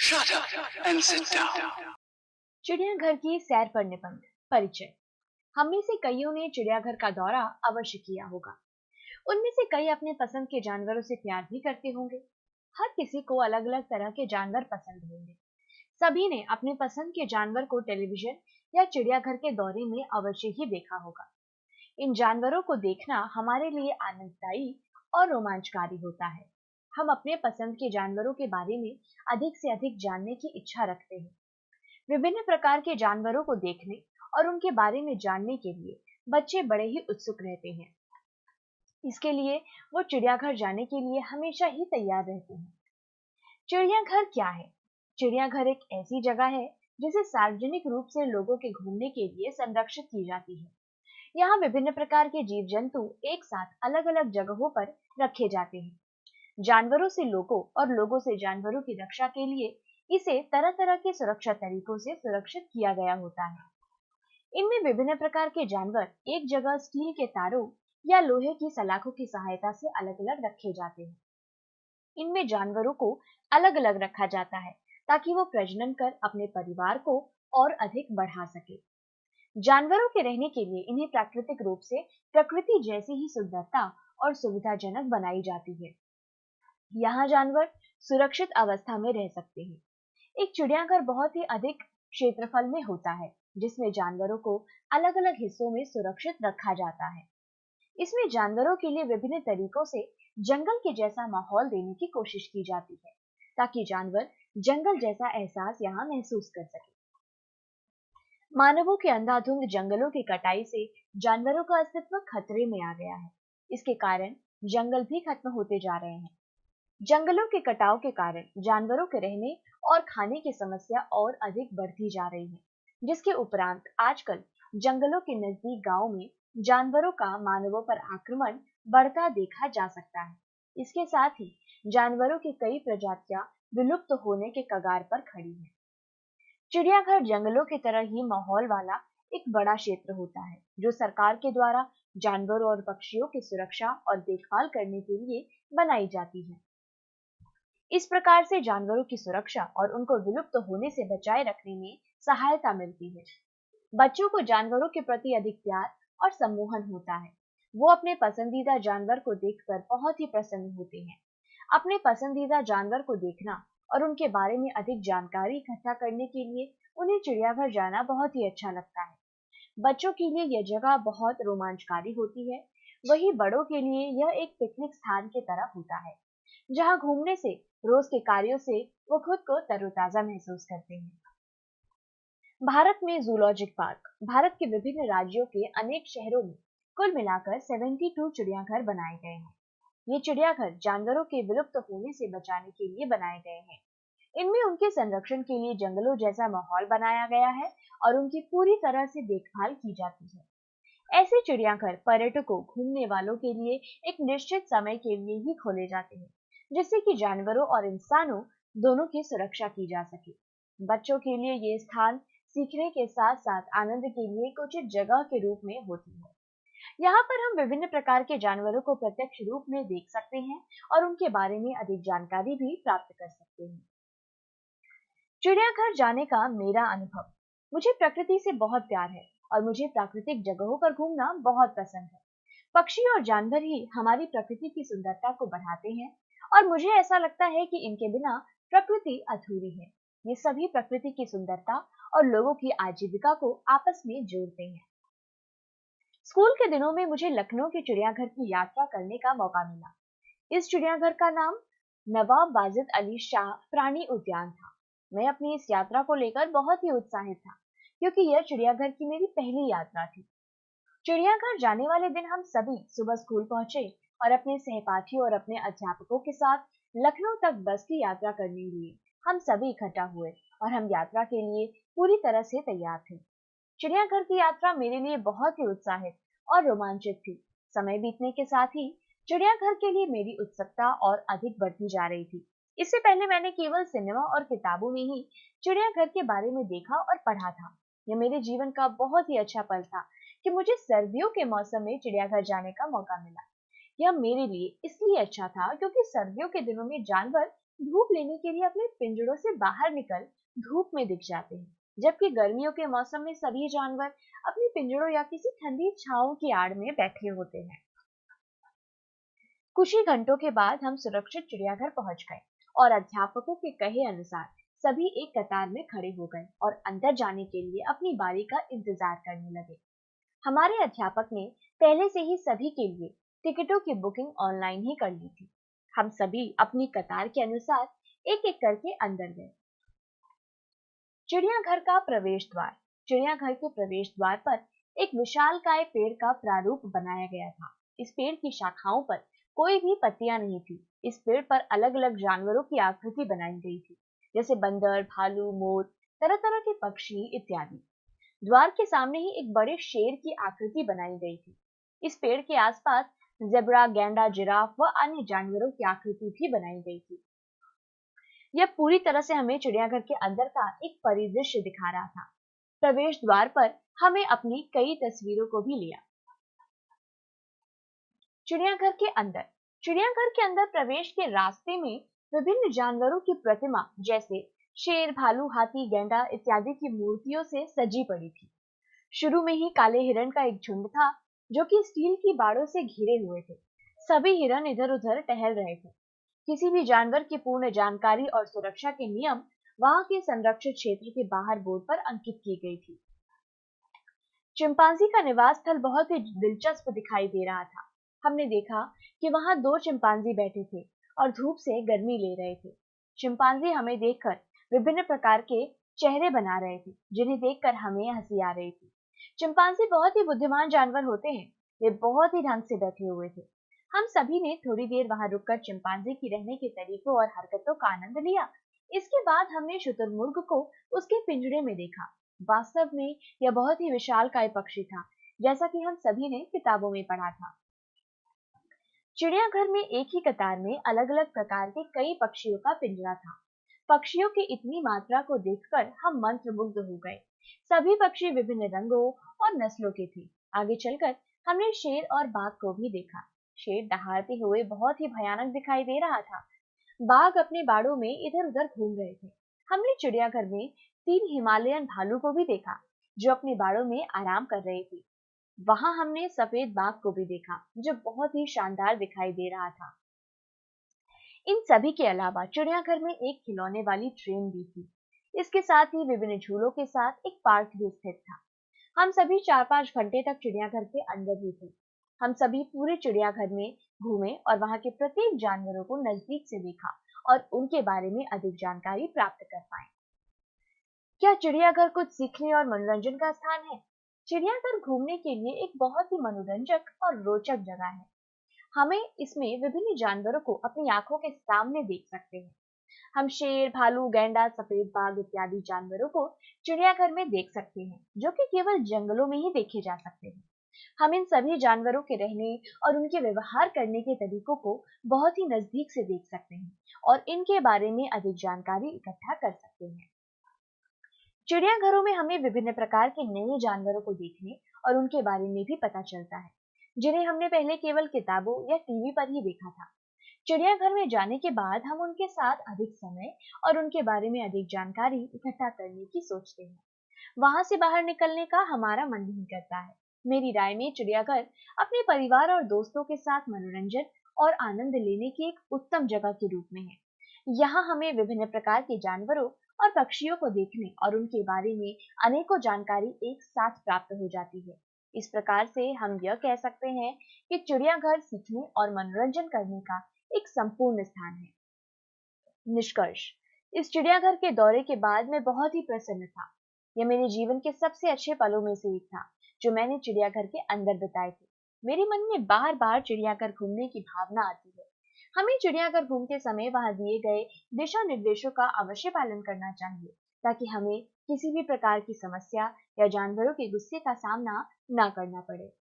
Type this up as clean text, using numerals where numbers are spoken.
Shut up and sit down. चिड़ियाघर की सैर पर निबंध परिचय। हम में से कईयों ने चिड़ियाघर का दौरा अवश्य किया होगा। उनमें से कई अपने पसंद के जानवरों से प्यार भी करते होंगे। हर किसी को अलग अलग तरह के जानवर पसंद होंगे। सभी ने अपने पसंद के जानवर को टेलीविजन या चिड़ियाघर के दौरे में अवश्य ही देखा होगा। इन जानवरों को देखना हमारे लिए आनंददायी और रोमांचकारी होता है। हम अपने पसंद के जानवरों के बारे में अधिक से अधिक जानने की इच्छा रखते हैं। विभिन्न प्रकार के जानवरों को देखने और उनके बारे में जानने के लिए बच्चे बड़े ही उत्सुक रहते हैं। इसके लिए वो चिड़ियाघर जाने के लिए हमेशा ही तैयार रहते हैं। चिड़ियाघर क्या है? चिड़ियाघर एक ऐसी जगह है जिसे सार्वजनिक रूप से लोगों के घूमने के लिए संरक्षित की जाती है। यहाँ विभिन्न प्रकार के जीव जंतु एक साथ अलग अलग जगहों पर रखे जाते हैं। जानवरों से लोगों और लोगों से जानवरों की रक्षा के लिए इसे तरह तरह के सुरक्षा तरीकों से सुरक्षित किया गया होता है। इनमें विभिन्न प्रकार के जानवर एक जगह स्टील के तारों या लोहे की सलाखों की सहायता से अलग अलग रखे जाते हैं। इनमें जानवरों को अलग अलग रखा जाता है ताकि वो प्रजनन कर अपने परिवार को और अधिक बढ़ा सके। जानवरों के रहने के लिए इन्हें प्राकृतिक रूप से प्रकृति जैसी ही सुंदरता और सुविधाजनक बनाई जाती है। यहाँ जानवर सुरक्षित अवस्था में रह सकते हैं। एक चिड़ियाघर बहुत ही अधिक क्षेत्रफल में होता है जिसमें जानवरों को अलग अलग हिस्सों में सुरक्षित रखा जाता है। इसमें जानवरों के लिए विभिन्न तरीकों से जंगल के जैसा माहौल देने की कोशिश की जाती है ताकि जानवर जंगल जैसा एहसास यहाँ महसूस कर सके। मानवों के अंधाधुंध जंगलों की कटाई से जानवरों का अस्तित्व खतरे में आ गया है। इसके कारण जंगल भी खत्म होते जा रहे हैं। जंगलों के कटाव के कारण जानवरों के रहने और खाने की समस्या और अधिक बढ़ती जा रही है, जिसके उपरांत आजकल जंगलों के नजदीक गांवों में जानवरों का मानवों पर आक्रमण बढ़ता देखा जा सकता है। इसके साथ ही जानवरों की कई प्रजातियां विलुप्त होने के कगार पर खड़ी हैं। चिड़ियाघर जंगलों की तरह ही माहौल वाला एक बड़ा क्षेत्र होता है जो सरकार के द्वारा जानवरों और पक्षियों की सुरक्षा और देखभाल करने के लिए बनाई जाती है। इस प्रकार से जानवरों की सुरक्षा और उनको विलुप्त होने से बचाए रखने में सहायता मिलती है। बच्चों को जानवरों के प्रति अधिक प्यार और सम्मोहन होता है। वो अपने पसंदीदा जानवर को देखकर बहुत ही प्रसन्न होते हैं। अपने पसंदीदा जानवर को देखना और उनके बारे में अधिक जानकारी इकट्ठा करने के लिए उन्हें चिड़ियाघर जाना बहुत ही अच्छा लगता है। बच्चों के लिए यह जगह बहुत रोमांचकारी होती है, वहीं बड़ों के लिए यह एक पिकनिक स्थान की तरह होता है जहां घूमने से रोज के कार्यों से वो खुद को तरोताजा महसूस करते हैं। भारत में जूलॉजिक पार्क भारत के विभिन्न राज्यों के अनेक शहरों में कुल मिलाकर 72 चिड़ियाघर बनाए गए हैं। ये चिड़ियाघर जानवरों के विलुप्त होने से बचाने के लिए बनाए गए हैं। इनमें उनके संरक्षण के लिए जंगलों जैसा माहौल बनाया गया है और उनकी पूरी तरह से देखभाल की जाती है। ऐसे चिड़ियाघर पर्यटकों घूमने वालों के लिए एक निश्चित समय के लिए ही खोले जाते हैं जिससे कि जानवरों और इंसानों दोनों की सुरक्षा की जा सके। बच्चों के लिए ये स्थान सीखने के साथ साथ आनंद के लिए एक उचित जगह के रूप में होती है। यहाँ पर हम विभिन्न प्रकार के जानवरों को प्रत्यक्ष रूप में देख सकते हैं और उनके बारे में अधिक जानकारी भी प्राप्त कर सकते हैं। चिड़ियाघर जाने का मेरा अनुभव, मुझे प्रकृति से बहुत प्यार है और मुझे प्राकृतिक जगहों पर घूमना बहुत पसंद है। पक्षी और जानवर ही हमारी प्रकृति की सुंदरता को बढ़ाते हैं और मुझे ऐसा लगता है कि इनके बिना प्रकृति अधूरी है। ये सभी प्रकृति की सुंदरता और लोगों की आजीविका को आपस में जोड़ते हैं। स्कूल के दिनों में मुझे लखनऊ के चिड़ियाघर की यात्रा करने का मौका मिला। इस चिड़ियाघर का नाम नवाब वाजिद अली शाह प्राणी उद्यान था। मैं अपनी इस यात्रा को लेकर बहुत ही उत्साहित था क्योंकि यह चिड़ियाघर की मेरी पहली यात्रा थी। चिड़ियाघर जाने वाले दिन हम सभी सुबह स्कूल पहुंचे और अपने सहपाठियों और अपने अध्यापकों के साथ लखनऊ तक बस की यात्रा करने के लिए हम सभी इकट्ठा हुए और हम यात्रा के लिए पूरी तरह से तैयार थे। चिड़ियाघर की यात्रा मेरे लिए बहुत ही उत्साहित और रोमांचित थी। समय बीतने के साथ ही चिड़ियाघर के लिए मेरी उत्सुकता और अधिक बढ़ती जा रही थी। इससे पहले मैंने केवल सिनेमा और किताबों में ही चिड़ियाघर के बारे में देखा और पढ़ा था। यह मेरे जीवन का बहुत ही अच्छा पल था कि मुझे सर्दियों के मौसम में चिड़ियाघर जाने का मौका मिला। यह मेरे लिए इसलिए अच्छा था क्योंकि सर्दियों के दिनों में जानवर धूप लेने के लिए अपने पिंजरों से बाहर निकल धूप में दिख जाते हैं, जबकि गर्मियों के मौसम में सभी जानवर अपने पिंजरों या किसी ठंडी छांव की आड़ में बैठे होते हैं। कुछ ही घंटों के बाद हम सुरक्षित चिड़ियाघर पहुंच गए और अध्यापकों के कहे अनुसार सभी एक कतार में खड़े हो गए और अंदर जाने के लिए अपनी बारी का इंतजार करने लगे। हमारे अध्यापक ने पहले से ही सभी के लिए टिकटों की बुकिंग ऑनलाइन ही कर ली थी। हम सभी अपनी कतार के अनुसार एक एक करके अंदर गए। चिड़ियाघर का प्रवेश द्वार। चिड़ियाघर के प्रवेश द्वार पर एक विशालकाय पेड़ का प्रारूप बनाया गया था। इस पेड़ की शाखाओं पर कोई भी पत्तियां नहीं थी। इस पेड़ पर अलग अलग जानवरों की आकृति बनाई गई थी, जैसे बंदर, भालू, मोर, तरह तरह के पक्षी इत्यादि। द्वार के सामने ही एक बड़े शेर की आकृति बनाई गई थी। इस पेड़ के आसपास जेब्रा, गैंडा, जिराफ व अन्य जानवरों की आकृति भी बनाई गई थी। यह पूरी तरह से हमें चिड़ियाघर के अंदर का एक परिदृश्य दिखा रहा था। प्रवेश द्वार पर हमें अपनी कई तस्वीरों को भी लिया। चिड़ियाघर के अंदर। चिड़ियाघर के अंदर प्रवेश के रास्ते में विभिन्न जानवरों की प्रतिमा जैसे शेर, भालू, हाथी, गैंडा इत्यादि की मूर्तियों से सजी पड़ी थी। शुरू में ही काले हिरण का एक झुंड था जो कि स्टील की बाड़ों से घिरे हुए थे। सभी हिरण इधर उधर टहल रहे थे। किसी भी जानवर की पूर्ण जानकारी और सुरक्षा के नियम वहां के संरक्षित क्षेत्र के बाहर बोर्ड पर अंकित की गई थी। चिंपांजी का निवास स्थल बहुत ही दिलचस्प दिखाई दे रहा था। हमने देखा कि वहां 2 चिंपांजी बैठे थे और धूप से गर्मी ले रहे थे। चिंपांजी हमें देखकर विभिन्न प्रकार के चेहरे बना रहे थे, जिन्हें देखकर हमें हंसी आ रही थी। चिंपांजी बहुत ही बुद्धिमान जानवर होते हैं। वे बहुत ही ढंग से बैठे हुए थे। हम सभी ने थोड़ी देर वहां रुककर चिंपांजी की रहने के तरीकों और हरकतों का आनंद लिया। इसके बाद हमने शुतुरमुर्ग को उसके पिंजरे में देखा। वास्तव में यह बहुत ही विशालकाय पक्षी था, जैसा कि हम सभी ने किताबों में पढ़ा था। चिड़ियाघर में एक ही कतार में अलग अलग प्रकार के कई पक्षियों का पिंजरा था। पक्षियों की इतनी मात्रा को देखकर हम मंत्रमुग्ध हो गए। सभी पक्षी विभिन्न रंगों और नस्लों के थे। आगे चलकर हमने शेर और बाघ को भी देखा। शेर दहाड़ते हुए बहुत ही भयानक दिखाई दे रहा था। बाघ अपने बाड़ों में इधर उधर घूम रहे थे। हमने चिड़ियाघर में 3 हिमालयन भालू को भी देखा, जो अपने बाड़ों में आराम कर रहे थे। वहां हमने सफेद बाघ को भी देखा, जो बहुत ही शानदार दिखाई दे रहा था। इन सभी के अलावा चिड़ियाघर में एक खिलौने वाली ट्रेन भी थी। इसके साथ ही विभिन्न झूलों के साथ एक पार्क भी स्थित था। हम सभी 4-5 घंटे तक चिड़ियाघर के अंदर ही थे। हम सभी पूरे चिड़ियाघर में घूमे और वहां के प्रत्येक जानवरों को नजदीक से देखा और उनके बारे में अधिक जानकारी प्राप्त कर पाए। क्या चिड़ियाघर कुछ सीखने और मनोरंजन का स्थान है? चिड़ियाघर घूमने के लिए एक बहुत ही मनोरंजक और रोचक जगह है। हमें इसमें विभिन्न जानवरों को अपनी आंखों के सामने देख सकते हैं। हम शेर, भालू, गैंडा, सफेद बाघ इत्यादि जानवरों को चिड़ियाघर में देख सकते हैं, जो कि केवल जंगलों में ही देखे जा सकते हैं। हम इन सभी जानवरों के रहने और उनके व्यवहार करने के तरीकों को बहुत ही नजदीक से देख सकते हैं और इनके बारे में अधिक जानकारी इकट्ठा कर सकते हैं। चिड़ियाघरों में हमें विभिन्न प्रकार के नए जानवरों को देखने और उनके बारे में भी पता चलता है, जिन्हें हमने पहले केवल किताबों या टीवी पर ही देखा था। चिड़ियाघर में जाने के बाद हम उनके साथ अधिक समय और उनके बारे में अधिक जानकारी इकट्ठा करने की सोचते हैं। वहां से बाहर निकलने का हमारा मन नहीं करता है। मेरी राय में चिड़ियाघर अपने परिवार और दोस्तों के साथ मनोरंजन और आनंद लेने की एक उत्तम जगह के रूप में है। यहाँ हमें विभिन्न प्रकार के जानवरों और पक्षियों को देखने और उनके बारे में अनेकों जानकारी एक साथ प्राप्त हो जाती है। इस प्रकार से हम यह कह सकते हैं कि चिड़ियाघर सीखने और मनोरंजन करने का एक संपूर्ण स्थान है। निष्कर्ष: इस चिड़ियाघर के दौरे के बाद मैं बहुत ही प्रसन्न था। यह मेरे जीवन के सबसे अच्छे पलों में से एक था, जो मैंने चिड़ियाघर के अंदर बिताए थे। मेरे मन में बार बार चिड़ियाघर घूमने की भावना आती है। हमें चिड़ियाघर घूमते समय वहां दिए गए दिशा निर्देशों का अवश्य पालन करना चाहिए, ताकि हमें किसी भी प्रकार की समस्या या जानवरों के गुस्से का सामना न करना पड़े।